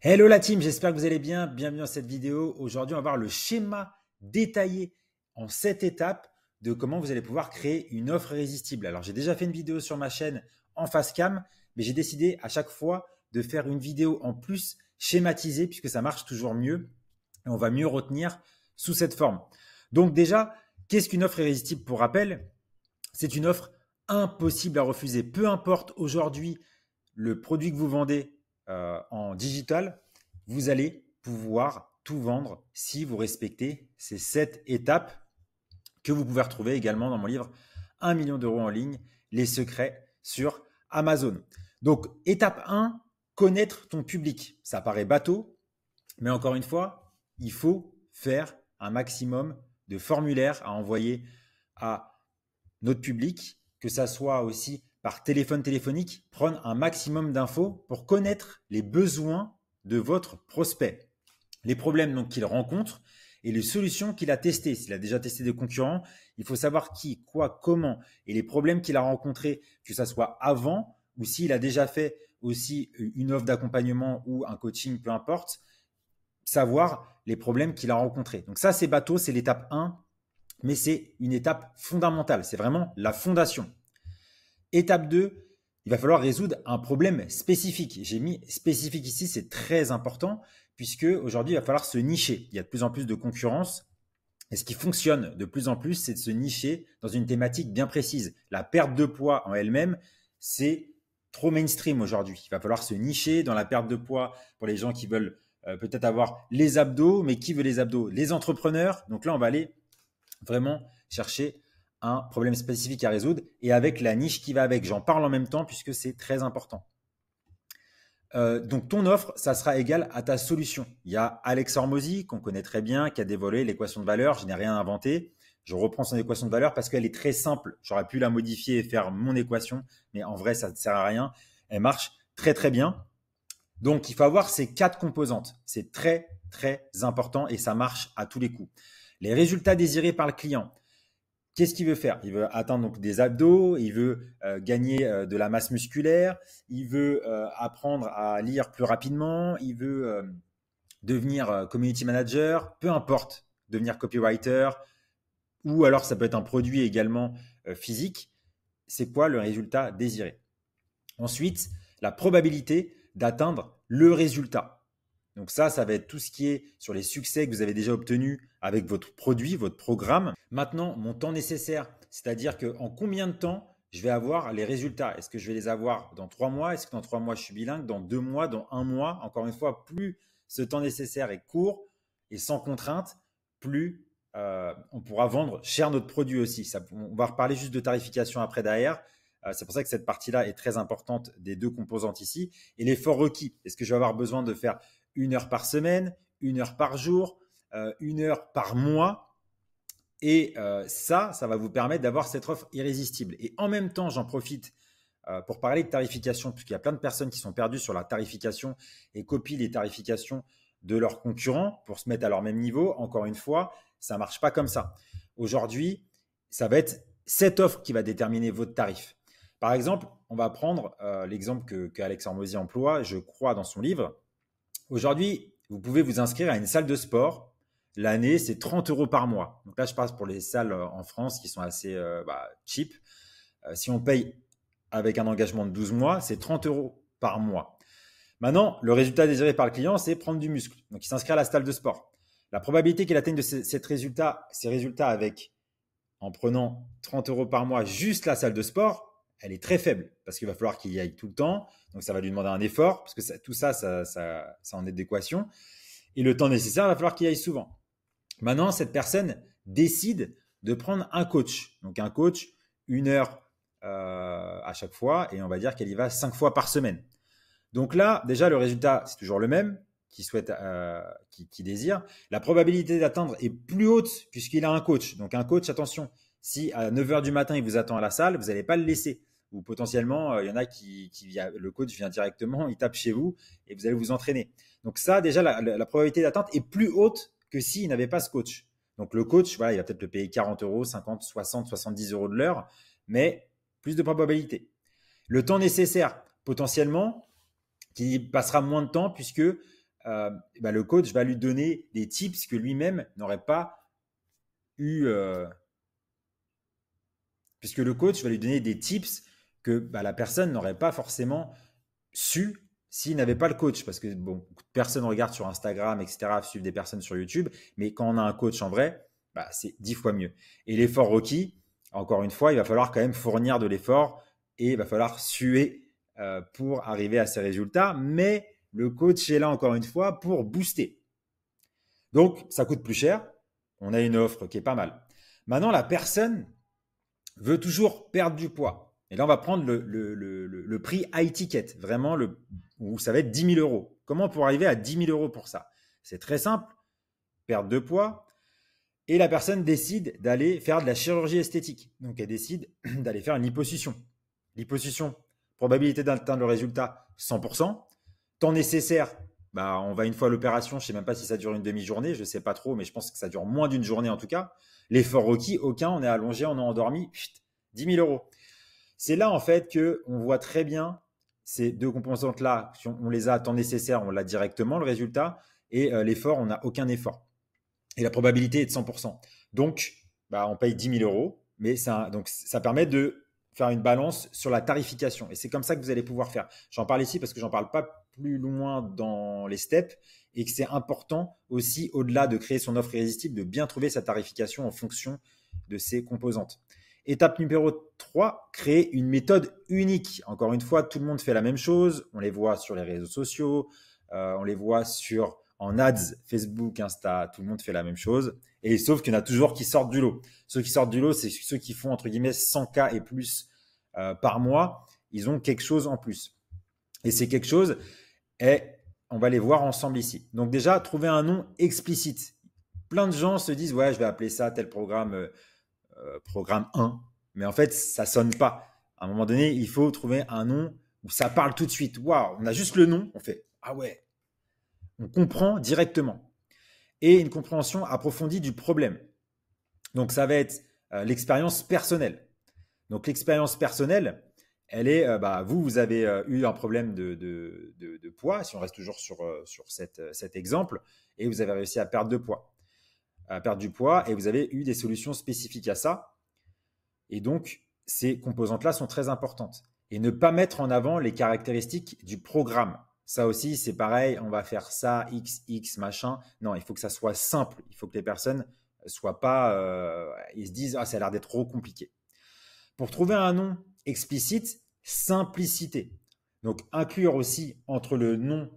Hello la team, j'espère que vous allez bien. Bienvenue dans cette vidéo. Aujourd'hui, on va voir le schéma détaillé en 7 étapes de comment vous allez pouvoir créer une offre irrésistible. Alors, j'ai déjà fait une vidéo sur ma chaîne en face cam, mais j'ai décidé à chaque fois de faire une vidéo en plus schématisée puisque ça marche toujours mieux et on va mieux retenir sous cette forme. Donc déjà, qu'est-ce qu'une offre irrésistible? Pour rappel, c'est une offre impossible à refuser. Peu importe aujourd'hui le produit que vous vendez en digital, vous allez pouvoir tout vendre si vous respectez ces 7 étapes que vous pouvez retrouver également dans mon livre 1 million d'euros en ligne, les secrets sur Amazon. Donc, étape 1, connaître ton public. Ça paraît bateau, mais encore une fois, il faut faire un maximum de formulaires à envoyer à notre public, que ça soit aussi par téléphone téléphonique, prendre un maximum d'infos pour connaître les besoins de votre prospect, les problèmes donc qu'il rencontre et les solutions qu'il a testées. S'il a déjà testé des concurrents, il faut savoir qui, quoi, comment et les problèmes qu'il a rencontrés, que ça soit avant ou s'il a déjà fait aussi une offre d'accompagnement ou un coaching, peu importe, savoir les problèmes qu'il a rencontrés. Donc ça, c'est bateau, c'est l'étape 1, mais c'est une étape fondamentale. C'est vraiment la fondation. Étape 2, il va falloir résoudre un problème spécifique. J'ai mis spécifique ici, c'est très important puisque aujourd'hui, il va falloir se nicher. Il y a de plus en plus de concurrence. Et ce qui fonctionne de plus en plus, c'est de se nicher dans une thématique bien précise. La perte de poids en elle-même, c'est trop mainstream aujourd'hui. Il va falloir se nicher dans la perte de poids pour les gens qui veulent peut-être avoir les abdos, mais qui veut les abdos? Les entrepreneurs. Donc là, on va aller vraiment chercher un problème spécifique à résoudre et avec la niche qui va avec. J'en parle en même temps puisque c'est très important. Donc ton offre, ça sera égal à ta solution. Il y a Alex Hormozy, qu'on connaît très bien, qui a dévoilé l'équation de valeur. Je n'ai rien inventé. Je reprends son équation de valeur parce qu'elle est très simple. J'aurais pu la modifier et faire mon équation, mais en vrai, ça ne sert à rien. Elle marche très très bien. Donc, il faut avoir ces 4 composantes. C'est très très important et ça marche à tous les coups. Les résultats désirés par le client. Qu'est-ce qu'il veut faire? Il veut atteindre donc des abdos, il veut gagner de la masse musculaire, il veut apprendre à lire plus rapidement, il veut devenir community manager, peu importe, devenir copywriter, ou alors ça peut être un produit également physique. C'est quoi le résultat désiré? Ensuite, la probabilité d'atteindre le résultat. Donc ça va être tout ce qui est sur les succès que vous avez déjà obtenus avec votre produit, votre programme. Maintenant, mon temps nécessaire, c'est-à-dire qu'en combien de temps je vais avoir les résultats? Est-ce que je vais les avoir dans 3 mois? Est-ce que dans 3 mois, je suis bilingue? Dans 2 mois? Dans 1 mois? Encore une fois, plus ce temps nécessaire est court et sans contrainte, plus on pourra vendre cher notre produit aussi. On va reparler juste de tarification après derrière. C'est pour ça que cette partie-là est très importante des 2 composantes ici. Et l'effort requis, est-ce que je vais avoir besoin de faire 1 heure par semaine, 1 heure par jour, 1 heure par mois? Et ça va vous permettre d'avoir cette offre irrésistible. Et en même temps, j'en profite pour parler de tarification, puisqu'il y a plein de personnes qui sont perdues sur la tarification et copient les tarifications de leurs concurrents pour se mettre à leur même niveau. Encore une fois, ça ne marche pas comme ça. Aujourd'hui, ça va être cette offre qui va déterminer votre tarif. Par exemple, on va prendre l'exemple que Alex Hormozy emploie, je crois, dans son livre. Aujourd'hui, vous pouvez vous inscrire à une salle de sport. L'année, c'est 30 euros par mois. Donc là, je passe pour les salles en France qui sont assez cheap. Si on paye avec un engagement de 12 mois, c'est 30 euros par mois. Maintenant, le résultat désiré par le client, c'est prendre du muscle. Donc, il s'inscrit à la salle de sport. La probabilité qu'il atteigne ces résultats en prenant 30 euros par mois juste la salle de sport, elle est très faible parce qu'il va falloir qu'il y aille tout le temps. Donc, ça va lui demander un effort parce que tout ça en est d'équation. Et le temps nécessaire, il va falloir qu'il y aille souvent. Maintenant, cette personne décide de prendre un coach. Donc, un coach, 1 heure à chaque fois et on va dire qu'elle y va 5 fois par semaine. Donc là, déjà, le résultat, c'est toujours le même qui désire. La probabilité d'atteindre est plus haute puisqu'il a un coach. Donc un coach, attention, si à 9 heures du matin, il vous attend à la salle, vous n'allez pas le laisser. Ou potentiellement, il y en a le coach vient directement, il tape chez vous et vous allez vous entraîner. Donc ça, déjà, la probabilité d'atteinte est plus haute que s'il n'avait pas ce coach. Donc le coach, voilà, il va peut-être le payer 40 euros, 50, 60, 70 euros de l'heure, mais plus de probabilité. Le temps nécessaire, potentiellement, qui passera moins de temps puisque le coach va lui donner des tips que lui-même n'aurait pas eu, puisque le coach va lui donner des tips que la personne n'aurait pas forcément su s'il n'avait pas le coach. Parce que bon, beaucoup de personnes regardent sur Instagram, etc., suivent des personnes sur YouTube, mais quand on a un coach en vrai, c'est 10 fois mieux. Et l'effort requis, encore une fois, il va falloir quand même fournir de l'effort et il va falloir suer pour arriver à ces résultats. Mais le coach est là, encore une fois, pour booster. Donc, ça coûte plus cher. On a une offre qui est pas mal. Maintenant, la personne veut toujours perdre du poids. Et là, on va prendre le prix high ticket, vraiment, où ça va être 10 000 euros. Comment pour arriver à 10 000 euros pour ça? C'est très simple, perte de poids. Et la personne décide d'aller faire de la chirurgie esthétique. Donc, elle décide d'aller faire une liposuction. Liposuction, probabilité d'atteindre le résultat, 100%. Temps nécessaire, on va une fois à l'opération. Je ne sais même pas si ça dure une demi-journée. Je ne sais pas trop, mais je pense que ça dure moins d'une journée en tout cas. L'effort requis, aucun. On est allongé, on est endormi. 10 000 euros. C'est là en fait qu'on voit très bien ces deux composantes-là. Si on les a à temps nécessaire, on l'a directement, le résultat. Et l'effort, on n'a aucun effort. Et la probabilité est de 100%. Donc, on paye 10 000 euros. Mais ça permet de faire une balance sur la tarification. Et c'est comme ça que vous allez pouvoir faire. J'en parle ici parce que j'en parle pas plus loin dans les steps et que c'est important aussi, au-delà de créer son offre irrésistible, de bien trouver sa tarification en fonction de ses composantes. Étape numéro 3, créer une méthode unique. Encore une fois, tout le monde fait la même chose. On les voit sur les réseaux sociaux, on les voit en ads, Facebook, Insta, tout le monde fait la même chose. Et sauf qu'il y en a toujours qui sortent du lot. Ceux qui sortent du lot, c'est ceux qui font entre guillemets 100K et plus par mois. Ils ont quelque chose en plus. Et c'est quelque chose, on va les voir ensemble ici. Donc déjà, trouver un nom explicite. Plein de gens se disent, ouais, je vais appeler ça tel programme, programme 1. Mais en fait, ça sonne pas. À un moment donné, il faut trouver un nom où ça parle tout de suite. Waouh, on a juste le nom, on fait, ah ouais. On comprend directement. Et une compréhension approfondie du problème. Donc, ça va être l'expérience personnelle. Donc, l'expérience personnelle, elle est, vous avez eu un problème de poids, si on reste toujours sur cet exemple, et vous avez réussi à perdre du poids, et vous avez eu des solutions spécifiques à ça. Et donc, ces composantes-là sont très importantes. Et ne pas mettre en avant les caractéristiques du programme. Ça aussi, c'est pareil, on va faire ça, XX, machin. Non, il faut que ça soit simple. Il faut que les personnes soient pas, ils se disent, ça a l'air d'être trop compliqué. Pour trouver un nom explicite, simplicité. Donc, inclure aussi entre le nom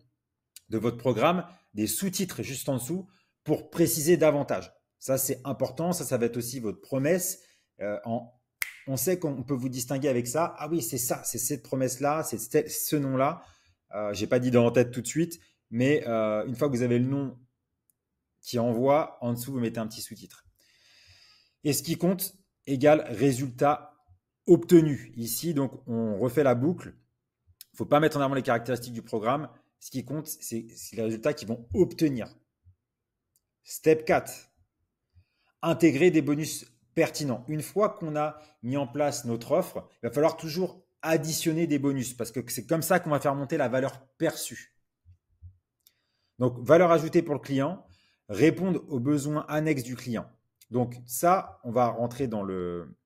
de votre programme des sous-titres juste en dessous pour préciser davantage. Ça, c'est important. Ça va être aussi votre promesse. On sait qu'on peut vous distinguer avec ça. Ah oui, c'est ça, c'est cette promesse-là, c'est ce nom-là. Je n'ai pas d'idée en tête tout de suite, mais une fois que vous avez le nom qui envoie, en dessous, vous mettez un petit sous-titre. Et ce qui compte égale résultat obtenu. Ici, donc, on refait la boucle. Il ne faut pas mettre en avant les caractéristiques du programme. Ce qui compte, c'est les résultats qu'ils vont obtenir. Step 4. Intégrer des bonus pertinents. Une fois qu'on a mis en place notre offre, il va falloir toujours additionner des bonus parce que c'est comme ça qu'on va faire monter la valeur perçue. Donc, valeur ajoutée pour le client, répondre aux besoins annexes du client. Donc, ça, on va rentrer dans le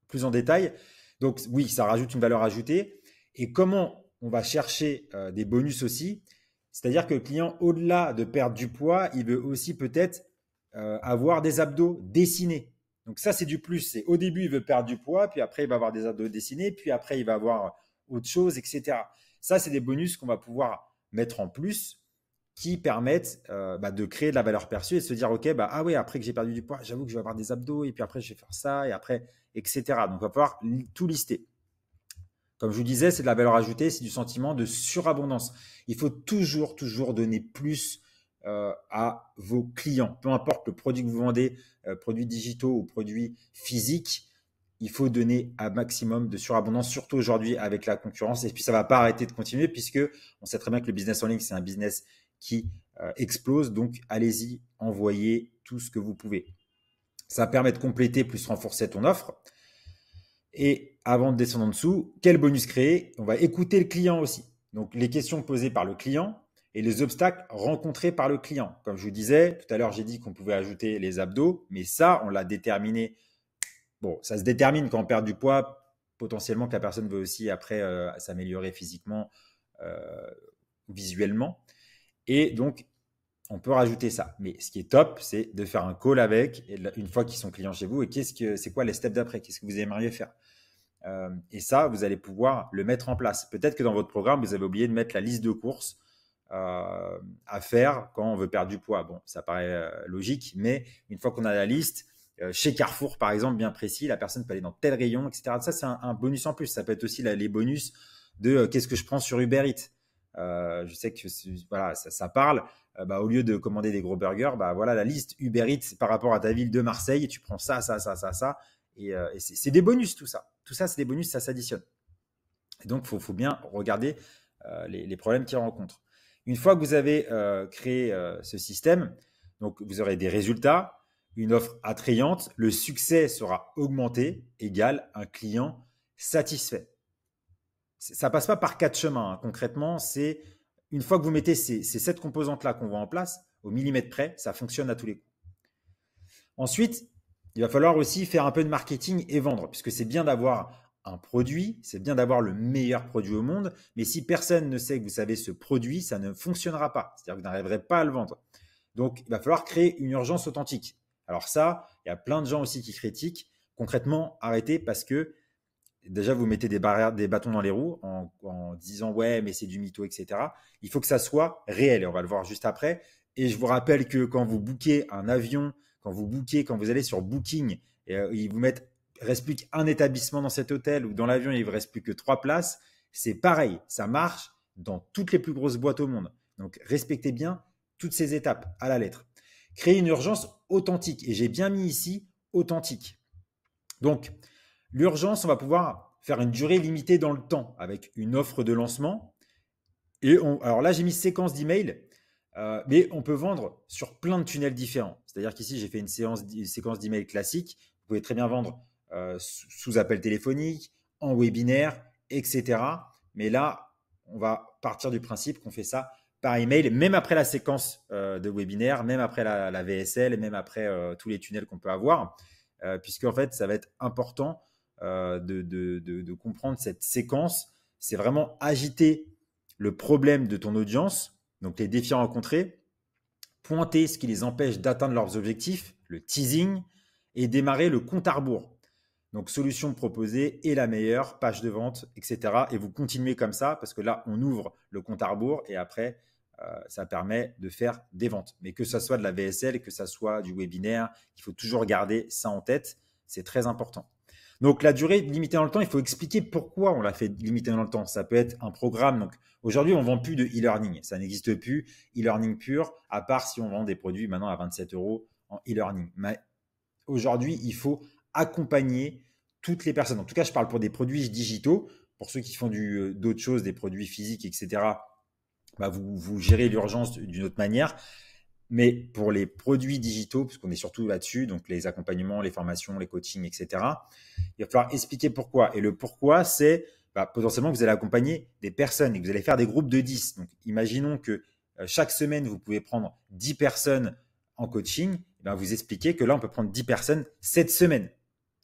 plus en détail. Donc, oui, ça rajoute une valeur ajoutée. Et comment on va chercher des bonus aussi? C'est-à-dire que le client, au-delà de perdre du poids, il veut aussi peut-être avoir des abdos dessinés. Donc ça, c'est du plus. C'est au début, il veut perdre du poids, puis après, il va avoir des abdos dessinés, puis après, il va avoir autre chose, etc. Ça, c'est des bonus qu'on va pouvoir mettre en plus qui permettent de créer de la valeur perçue et de se dire, OK, ah oui, après que j'ai perdu du poids, j'avoue que je vais avoir des abdos, et puis après, je vais faire ça, et après, etc. Donc, on va pouvoir tout lister. Comme je vous disais, c'est de la valeur ajoutée, c'est du sentiment de surabondance. Il faut toujours donner plus à vos clients. Peu importe le produit que vous vendez, produits digitaux ou produits physiques, il faut donner un maximum de surabondance, surtout aujourd'hui avec la concurrence. Et puis, ça ne va pas arrêter de continuer puisque on sait très bien que le business en ligne, c'est un business qui explose. Donc, allez-y, envoyez tout ce que vous pouvez. Ça permet de compléter plus renforcer ton offre. Et avant de descendre en dessous, quel bonus créer? On va écouter le client aussi. Donc, les questions posées par le client. et les obstacles rencontrés par le client. Comme je vous disais, tout à l'heure, j'ai dit qu'on pouvait ajouter les abdos, mais ça, on l'a déterminé. Bon, ça se détermine quand on perd du poids, potentiellement que la personne veut aussi après s'améliorer physiquement, euh, visuellement. Et donc, on peut rajouter ça. Mais ce qui est top, c'est de faire un call avec, et une fois qu'ils sont clients chez vous, et c'est quoi les steps d'après? Qu'est-ce que vous aimeriez faire? Et ça, vous allez pouvoir le mettre en place. Peut-être que dans votre programme, vous avez oublié de mettre la liste de courses à faire quand on veut perdre du poids. Bon, ça paraît logique, mais une fois qu'on a la liste, chez Carrefour, par exemple, bien précis, la personne peut aller dans tel rayon, etc. Ça, c'est un bonus en plus. Ça peut être aussi les bonus de qu'est-ce que je prends sur Uber Eats. Je sais que voilà, ça parle. Au lieu de commander des gros burgers, voilà la liste Uber Eats par rapport à ta ville de Marseille. Et tu prends ça, ça, ça, ça, ça. Et c'est des bonus, tout ça. Tout ça, c'est des bonus, ça s'additionne. Et donc, il faut bien regarder les problèmes qu'ils rencontrent. Une fois que vous avez créé ce système, donc vous aurez des résultats, une offre attrayante, le succès sera augmenté, égal un client satisfait. Ça passe pas par quatre chemins. Hein. Concrètement, c'est une fois que vous mettez ces 7 composantes-là qu'on voit en place, au millimètre près, ça fonctionne à tous les coups. Ensuite, il va falloir aussi faire un peu de marketing et vendre, puisque c'est bien d'avoir un produit, c'est bien d'avoir le meilleur produit au monde, mais si personne ne sait que vous savez ce produit, ça ne fonctionnera pas. C'est-à-dire que vous n'arriverez pas à le vendre. Donc, il va falloir créer une urgence authentique. Alors ça, il y a plein de gens aussi qui critiquent. Concrètement, arrêtez parce que déjà, vous mettez des barrières, des bâtons dans les roues en disant ouais, mais c'est du mytho, etc. Il faut que ça soit réel et on va le voir juste après. Et je vous rappelle que quand vous bookez un avion, quand vous allez sur Booking et ils vous mettent, il reste plus qu'un établissement dans cet hôtel ou dans l'avion, il ne vous reste plus que 3 places. C'est pareil, ça marche dans toutes les plus grosses boîtes au monde. Donc, respectez bien toutes ces étapes à la lettre. Créer une urgence authentique. Et j'ai bien mis ici authentique. Donc, l'urgence, on va pouvoir faire une durée limitée dans le temps avec une offre de lancement. Alors là, j'ai mis séquence d'emails, mais on peut vendre sur plein de tunnels différents. C'est-à-dire qu'ici, j'ai fait une séquence d'emails classique. Vous pouvez très bien vendre sous appel téléphonique, en webinaire, etc. Mais là, on va partir du principe qu'on fait ça par email, même après la séquence de webinaire, même après la VSL, même après tous les tunnels qu'on peut avoir, puisque en fait, ça va être important de comprendre cette séquence. C'est vraiment agiter le problème de ton audience, donc les défis rencontrés, pointer ce qui les empêche d'atteindre leurs objectifs, le teasing, et démarrer le compte à rebours. Donc, solution proposée est la meilleure, page de vente, etc. Et vous continuez comme ça parce que là, on ouvre le compte à rebours et après, ça permet de faire des ventes. Mais que ce soit de la VSL, que ce soit du webinaire, il faut toujours garder ça en tête. C'est très important. Donc, la durée limitée dans le temps, il faut expliquer pourquoi on l'a fait limiter dans le temps. Ça peut être un programme. Donc, aujourd'hui, on ne vend plus de e-learning. Ça n'existe plus. E-learning pur, à part si on vend des produits maintenant à 27 € en e-learning. Mais aujourd'hui, il faut accompagner toutes les personnes. En tout cas, je parle pour des produits digitaux. Pour ceux qui font d'autres choses, des produits physiques, etc., vous gérez l'urgence d'une autre manière. Mais pour les produits digitaux, puisqu'on est surtout là-dessus, donc les accompagnements, les formations, les coachings, etc., il va falloir expliquer pourquoi. Et le pourquoi, c'est potentiellement que vous allez accompagner des personnes et que vous allez faire des groupes de 10. Donc, imaginons que chaque semaine, vous pouvez prendre 10 personnes en coaching. Vous expliquez que là, on peut prendre 10 personnes cette semaine.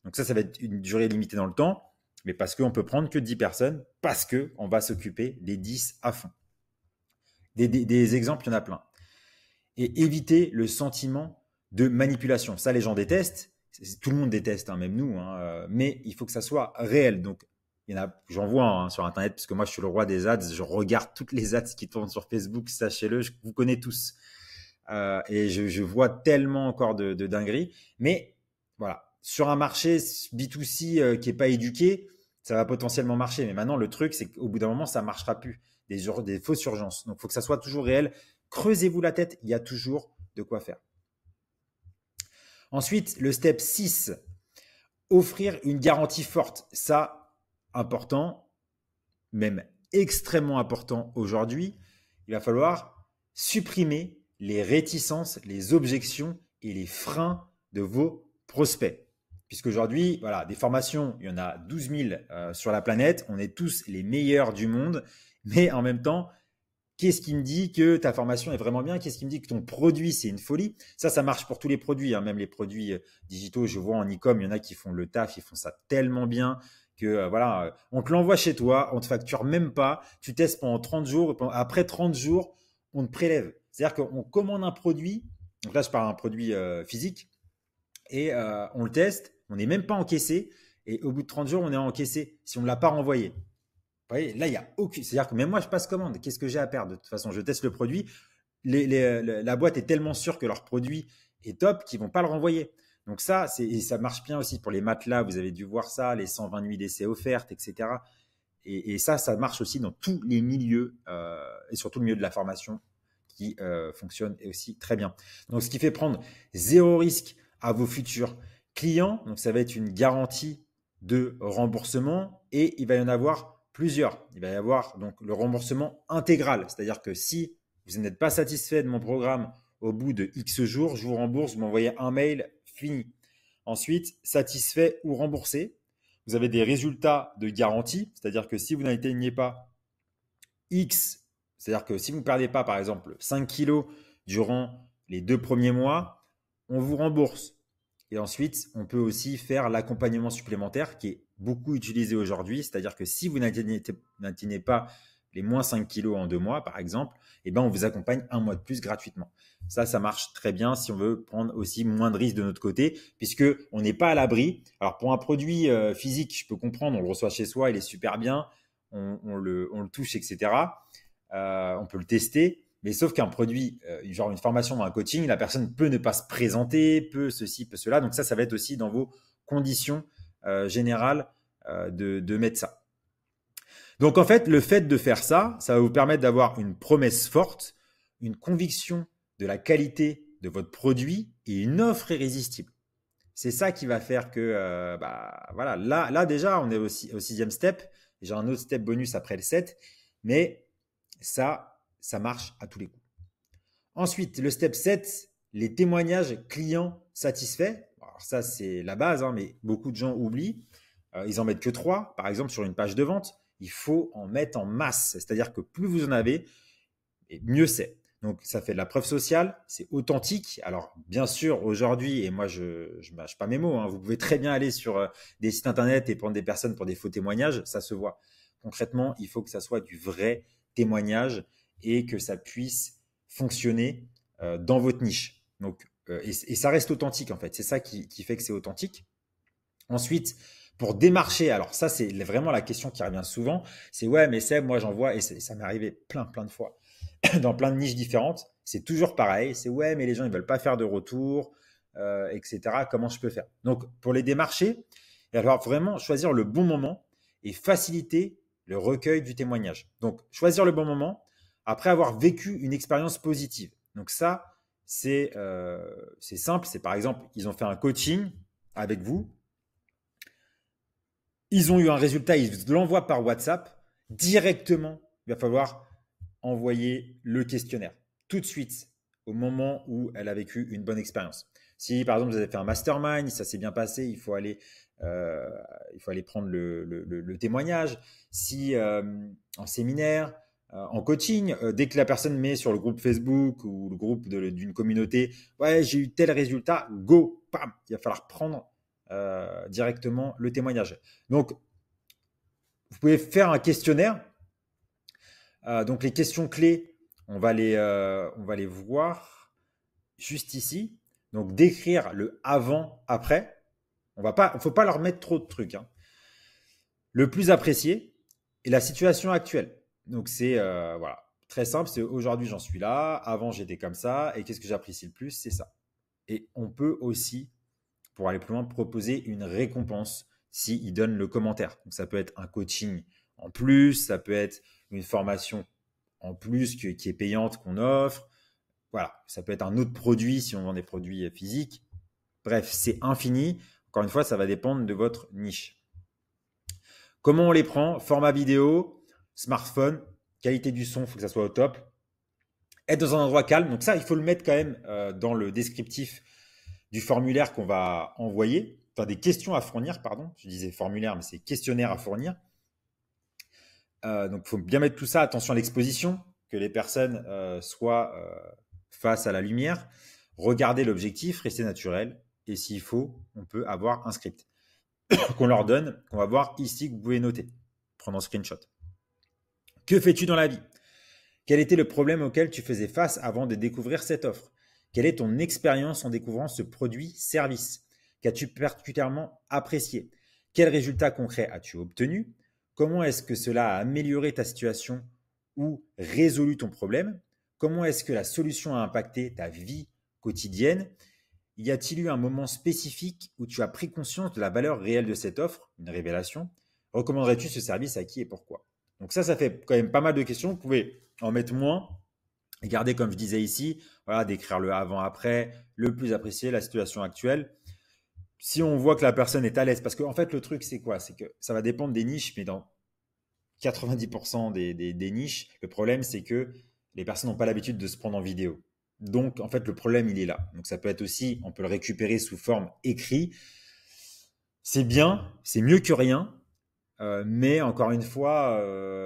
Donc ça va être une durée limitée dans le temps, mais parce qu'on peut prendre que 10 personnes, parce qu'on va s'occuper des 10 à fond. Des exemples, il y en a plein. Et éviter le sentiment de manipulation. Ça, les gens détestent. Tout le monde déteste, hein, même nous. Mais il faut que ça soit réel. Donc, j'en vois sur Internet, parce que moi, je suis le roi des ads. Je regarde toutes les ads qui tournent sur Facebook. Sachez-le, vous connaissez tous. Et je vois tellement encore de dingueries. Mais voilà, sur un marché B2C qui n'est pas éduqué, ça va potentiellement marcher. Mais maintenant, le truc, c'est qu'au bout d'un moment, ça ne marchera plus. Des fausses urgences. Donc, il faut que ça soit toujours réel. Creusez-vous la tête, il y a toujours de quoi faire. Ensuite, le step 6, offrir une garantie forte. Ça, important, même extrêmement important aujourd'hui. Il va falloir supprimer les réticences, les objections et les freins de vos prospects. Puisqu'aujourd'hui, voilà, des formations, il y en a 12 000 sur la planète. On est tous les meilleurs du monde. Mais en même temps, qu'est-ce qui me dit que ta formation est vraiment bien? Qu'est-ce qui me dit que ton produit, c'est une folie? Ça marche pour tous les produits, hein, même les produits digitaux. Je vois en e-com, il y en a qui font le taf, ils font ça tellement bien que voilà, on te l'envoie chez toi, on te facture même pas, tu testes pendant 30 jours, et après 30 jours, on te prélève. C'est-à-dire qu'on commande un produit, donc là je parle d'un produit physique, et on le teste, on n'est même pas encaissé, et au bout de 30 jours, on est encaissé si on ne l'a pas renvoyé. Vous voyez, là, il y a aucune. C'est-à-dire que même moi, je passe commande. Qu'est-ce que j'ai à perdre? De toute façon, je teste le produit. La boîte est tellement sûre que leur produit est top qu'ils ne vont pas le renvoyer. Donc et ça marche bien aussi pour les matelas. Vous avez dû voir ça, les 120 nuits d'essai offertes, etc. Et ça marche aussi dans tous les milieux et surtout le milieu de la formation qui fonctionne aussi très bien. Donc, ce qui fait prendre zéro risque à vos futurs clients. Donc, ça va être une garantie de remboursement et il va y en avoir plusieurs. Il va y avoir donc le remboursement intégral, c'est-à-dire que si vous n'êtes pas satisfait de mon programme au bout de X jours, je vous rembourse, vous m'envoyez un mail, fini. Ensuite, satisfait ou remboursé. Vous avez des résultats de garantie, c'est-à-dire que si vous n'atteignez pas X, c'est-à-dire que si vous ne perdez pas, par exemple, 5 kilos durant les 2 premiers mois, on vous rembourse. Et ensuite, on peut aussi faire l'accompagnement supplémentaire qui est beaucoup utilisé aujourd'hui. C'est-à-dire que si vous n'atteignez pas les moins 5 kilos en 2 mois, par exemple, eh ben, on vous accompagne un mois de plus gratuitement. Ça marche très bien si on veut prendre aussi moins de risques de notre côté, puisque on n'est pas à l'abri. Alors, pour un produit physique, je peux comprendre, on le reçoit chez soi, il est super bien, on le touche, etc. On peut le tester. Mais sauf qu'un produit, genre une formation ou un coaching, la personne peut ne pas se présenter, peut ceci, peut cela. Donc ça va être aussi dans vos conditions générales de mettre ça. Donc en fait, le fait de faire ça, ça va vous permettre d'avoir une promesse forte, une conviction de la qualité de votre produit et une offre irrésistible. C'est ça qui va faire que, voilà, là déjà, on est au 6e step. J'ai un autre step bonus après le 7, mais ça marche à tous les coups. Ensuite, le step 7, les témoignages clients satisfaits. Alors ça, c'est la base, hein, mais beaucoup de gens oublient. Ils en mettent que 3. Par exemple, sur une page de vente, il faut en mettre en masse. C'est-à-dire que plus vous en avez, et mieux c'est. Donc, ça fait de la preuve sociale, c'est authentique. Alors, bien sûr, aujourd'hui, et moi, je ne mâche pas mes mots, hein, vous pouvez très bien aller sur des sites internet et prendre des personnes pour des faux témoignages, ça se voit. Concrètement, il faut que ça soit du vrai témoignage et que ça puisse fonctionner dans votre niche. Donc, et ça reste authentique, en fait. C'est ça qui fait que c'est authentique. Ensuite, pour démarcher, alors ça, c'est vraiment la question qui revient souvent, c'est ouais, mais Seb, moi, j'en vois, et ça m'est arrivé plein de fois, dans plein de niches différentes, c'est toujours pareil. C'est ouais, mais les gens, ils veulent pas faire de retour, etc. Comment je peux faire? Donc, pour les démarcher, il va falloir vraiment choisir le bon moment et faciliter le recueil du témoignage. Donc, choisir le bon moment après avoir vécu une expérience positive. Donc, ça, c'est simple. C'est par exemple, ils ont fait un coaching avec vous. Ils ont eu un résultat, ils l'envoient par WhatsApp. Directement, il va falloir envoyer le questionnaire tout de suite au moment où elle a vécu une bonne expérience. Si par exemple vous avez fait un mastermind, ça s'est bien passé, il faut aller prendre le témoignage. Si en séminaire, en coaching, dès que la personne met sur le groupe Facebook ou le groupe d'une communauté, ouais, j'ai eu tel résultat, go, pam, il va falloir prendre directement le témoignage. Donc, vous pouvez faire un questionnaire. Donc, les questions clés, on va les voir juste ici. Donc, décrire le avant-après. Il ne faut pas leur mettre trop de trucs, hein. Le plus apprécié et la situation actuelle. Donc, c'est voilà, très simple. C'est aujourd'hui, j'en suis là. Avant, j'étais comme ça. Et qu'est-ce que j'apprécie le plus? C'est ça. Et on peut aussi, pour aller plus loin, proposer une récompense s'ils donnent le commentaire. Donc, ça peut être un coaching en plus, ça peut être une formation en plus qui est payante qu'on offre. Voilà, ça peut être un autre produit si on vend des produits physiques. Bref, c'est infini. Encore une fois, ça va dépendre de votre niche. Comment on les prend? Format vidéo, smartphone, qualité du son, il faut que ça soit au top. Être dans un endroit calme. Donc ça, il faut le mettre quand même dans le descriptif du formulaire qu'on va envoyer. Enfin, des questions à fournir, pardon. Je disais formulaire, mais c'est questionnaire à fournir. Donc, il faut bien mettre tout ça. Attention à l'exposition. que les personnes soient face à la lumière, regardez l'objectif, restez naturel. Et s'il faut, on peut avoir un script qu'on leur donne, qu'on va voir ici, que vous pouvez noter, prendre en screenshot. Que fais-tu dans la vie? Quel était le problème auquel tu faisais face avant de découvrir cette offre? Quelle est ton expérience en découvrant ce produit-service? Qu'as-tu particulièrement apprécié? Quels résultats concrets as-tu obtenus? Comment est-ce que cela a amélioré ta situation ou résolu ton problème? Comment est-ce que la solution a impacté ta vie quotidienne? Y a-t-il eu un moment spécifique où tu as pris conscience de la valeur réelle de cette offre, une révélation? Recommanderais-tu ce service à qui et pourquoi? Donc ça fait quand même pas mal de questions. Vous pouvez en mettre moins. Regardez, comme je disais ici, voilà, d'écrire le avant-après, le plus apprécié, la situation actuelle. Si on voit que la personne est à l'aise, parce qu'en fait, le truc, c'est quoi? C'est que ça va dépendre des niches, mais dans 90% des niches, le problème, c'est que les personnes n'ont pas l'habitude de se prendre en vidéo. Donc, en fait, le problème, il est là. Donc, ça peut être aussi, on peut le récupérer sous forme écrit. C'est bien, c'est mieux que rien, mais encore une fois,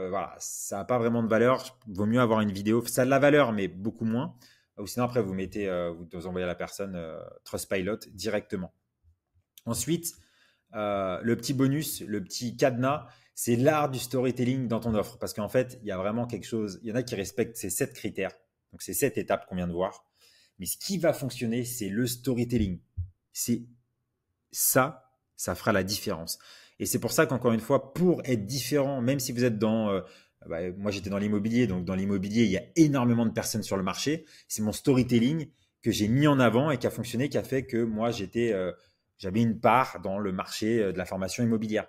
voilà, ça n'a pas vraiment de valeur. Vaut mieux avoir une vidéo. Ça a de la valeur, mais beaucoup moins. Ou sinon, après, vous envoyez à la personne Trustpilot directement. Ensuite, le petit bonus, le petit cadenas, c'est l'art du storytelling dans ton offre. Parce qu'en fait, il y a vraiment quelque chose. Il y en a qui respectent ces 7 critères. Donc, ces 7 étapes qu'on vient de voir. Mais ce qui va fonctionner, c'est le storytelling. C'est ça fera la différence. Et c'est pour ça qu'encore une fois, pour être différent, même si vous êtes dans... moi, j'étais dans l'immobilier. Donc, dans l'immobilier, il y a énormément de personnes sur le marché. C'est mon storytelling que j'ai mis en avant et qui a fonctionné, qui a fait que moi, j'avais une part dans le marché de la formation immobilière.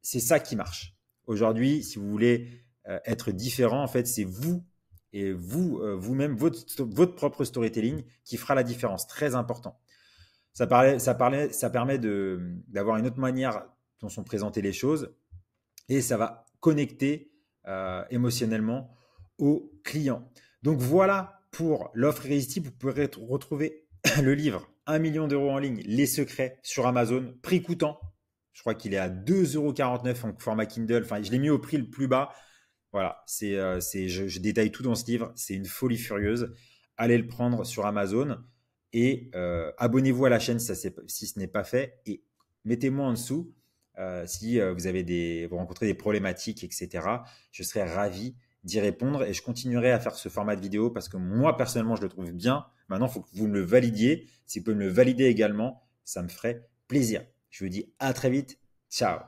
C'est ça qui marche. Aujourd'hui, si vous voulez être différent, en fait, c'est vous et vous-même, votre propre storytelling qui fera la différence. Très important. Ça permet d'avoir une autre manière dont sont présentées les choses et ça va connecter émotionnellement aux clients. Donc voilà pour l'offre irrésistible. Vous pourrez retrouver le livre 1 million d'euros en ligne, les secrets sur Amazon, prix coûtant. Je crois qu'il est à 2,49 € en format Kindle. Enfin, je l'ai mis au prix le plus bas. Voilà, je détaille tout dans ce livre. C'est une folie furieuse. Allez le prendre sur Amazon et abonnez-vous à la chaîne si ce n'est pas fait. Et mettez-moi en dessous si vous rencontrez des problématiques, etc. Je serai ravi d'y répondre et je continuerai à faire ce format de vidéo parce que moi, personnellement, je le trouve bien. Maintenant, il faut que vous me le validiez. Si vous pouvez me le valider également, ça me ferait plaisir. Je vous dis à très vite. Ciao.